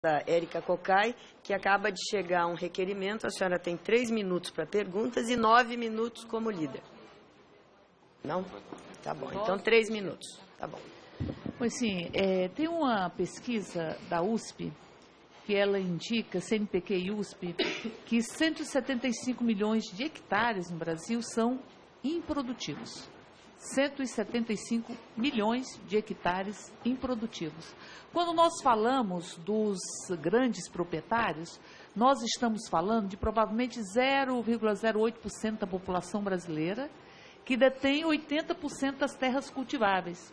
da Érica Cocai, que acaba de chegar um requerimento. A senhora tem 3 minutos para perguntas e 9 minutos como líder. Não? Tá bom. Então, 3 minutos. Tá bom. Pois sim, tem uma pesquisa da USP, que ela indica, CNPq e USP, que 175 milhões de hectares no Brasil são improdutivos. 175 milhões de hectares improdutivos. Quando nós falamos dos grandes proprietários, nós estamos falando de provavelmente 0,08% da população brasileira que detém 80% das terras cultiváveis.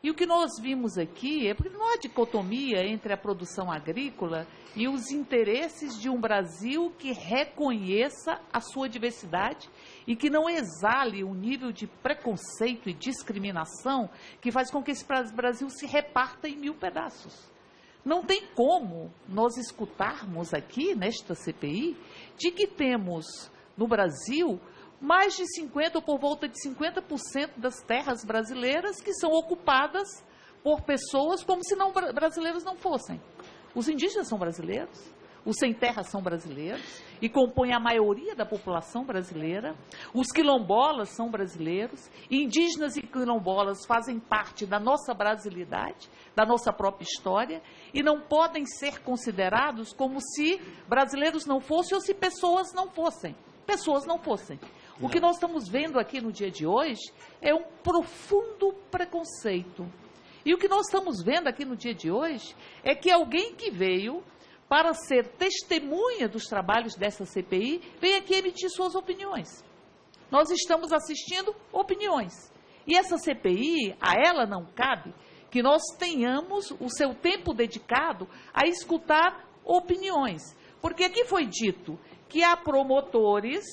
E o que nós vimos aqui é porque não há dicotomia entre a produção agrícola e os interesses de um Brasil que reconheça a sua diversidade e que não exale o nível de preconceito e discriminação que faz com que esse Brasil se reparta em 1000 pedaços. Não tem como nós escutarmos aqui, nesta CPI, de que temos no Brasil mais de 50% ou por volta de 50% das terras brasileiras que são ocupadas por pessoas como se brasileiros não fossem. Os indígenas são brasileiros, os sem terra são brasileiros e compõem a maioria da população brasileira. Os quilombolas são brasileiros, indígenas e quilombolas fazem parte da nossa brasilidade, da nossa própria história e não podem ser considerados como se brasileiros não fossem ou se pessoas não fossem. Pessoas não fossem. O que nós estamos vendo aqui no dia de hoje é um profundo preconceito. E o que nós estamos vendo aqui no dia de hoje é que alguém que veio para ser testemunha dos trabalhos dessa CPI vem aqui emitir suas opiniões. Nós estamos assistindo opiniões. E essa CPI, a ela não cabe que nós tenhamos o seu tempo dedicado a escutar opiniões. Porque aqui foi dito que há promotores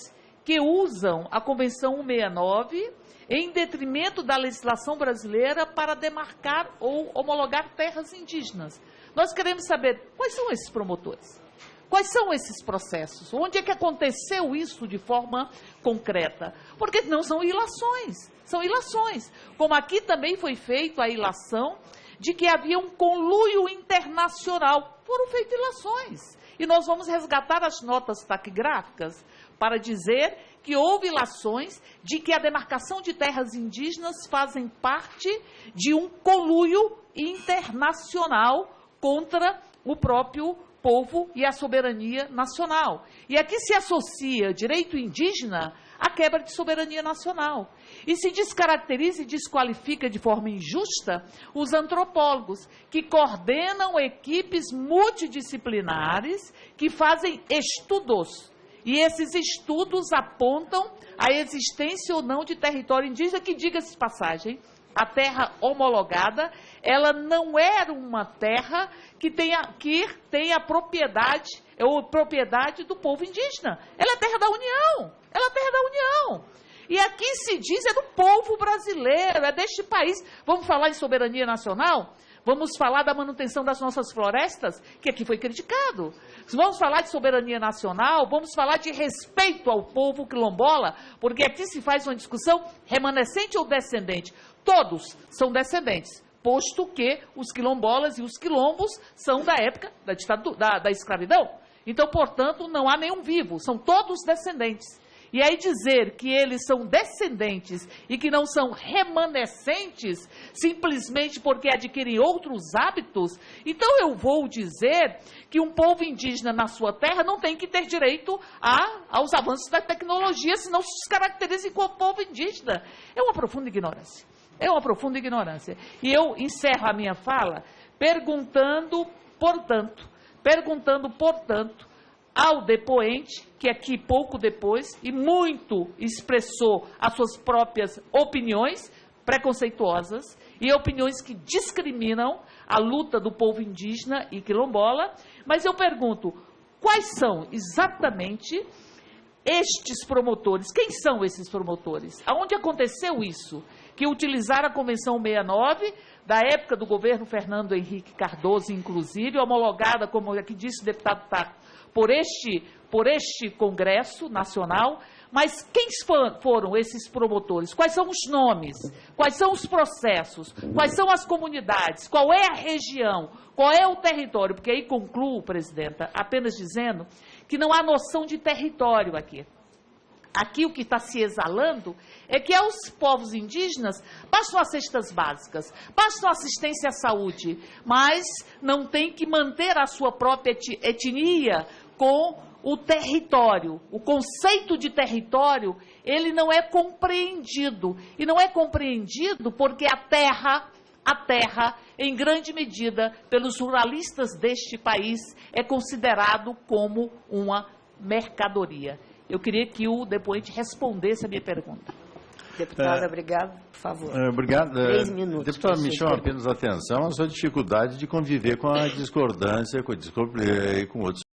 que usam a Convenção 169 em detrimento da legislação brasileira para demarcar ou homologar terras indígenas. Nós queremos saber quais são esses promotores, quais são esses processos, onde é que aconteceu isso de forma concreta, porque não são ilações, são ilações. Como aqui também foi feito a ilação de que havia um conluio internacional, foram feitas ilações. E nós vamos resgatar as notas taquigráficas para dizer que houve ilações de que a demarcação de terras indígenas fazem parte de um conluio internacional contra o próprio povo e a soberania nacional. E aqui se associa direito indígena à quebra de soberania nacional. E se descaracteriza e desqualifica de forma injusta os antropólogos, que coordenam equipes multidisciplinares que fazem estudos. E esses estudos apontam a existência ou não de território indígena, que, diga-se de passagem, a terra homologada, ela não era uma terra que tenha propriedade, ou propriedade do povo indígena. Ela é terra da União, ela é terra da União. E aqui se diz é do povo brasileiro, é deste país. Vamos falar de soberania nacional? Vamos falar da manutenção das nossas florestas, que aqui foi criticado. Vamos falar de soberania nacional, vamos falar de respeito ao povo quilombola, porque aqui se faz uma discussão remanescente ou descendente. Todos são descendentes, posto que os quilombolas e os quilombos são da época da escravidão. Então, portanto, não há nenhum vivo, são todos descendentes. E aí dizer que eles são descendentes e que não são remanescentes simplesmente porque adquirem outros hábitos, então eu vou dizer que um povo indígena na sua terra não tem que ter direito aos avanços da tecnologia, senão se descaracteriza como povo indígena. É uma profunda ignorância. É uma profunda ignorância. E eu encerro a minha fala perguntando, portanto, ao depoente, que aqui pouco depois, e muito expressou as suas próprias opiniões preconceituosas e opiniões que discriminam a luta do povo indígena e quilombola, mas eu pergunto, quais são exatamente estes promotores? Quem são esses promotores? Aonde aconteceu isso? Que utilizaram a Convenção 69, da época do governo Fernando Henrique Cardoso, inclusive, homologada, como aqui disse o deputado Tato, por este Congresso Nacional, mas quem foram esses promotores? Quais são os nomes? Quais são os processos? Quais são as comunidades? Qual é a região? Qual é o território? Porque aí concluo, presidenta, apenas dizendo que não há noção de território aqui. Aqui o que está se exalando é que aos povos indígenas bastam as cestas básicas, bastam assistência à saúde, mas não tem que manter a sua própria etnia com o território. O conceito de território, ele não é compreendido. E não é compreendido porque a terra, em grande medida, pelos ruralistas deste país, é considerado como uma mercadoria. Eu queria que o depoente respondesse a minha pergunta. Deputada, obrigado. Por favor. Obrigado. 3 minutos. Deputada, me chama apenas a atenção a sua dificuldade de conviver com a discordância, com outros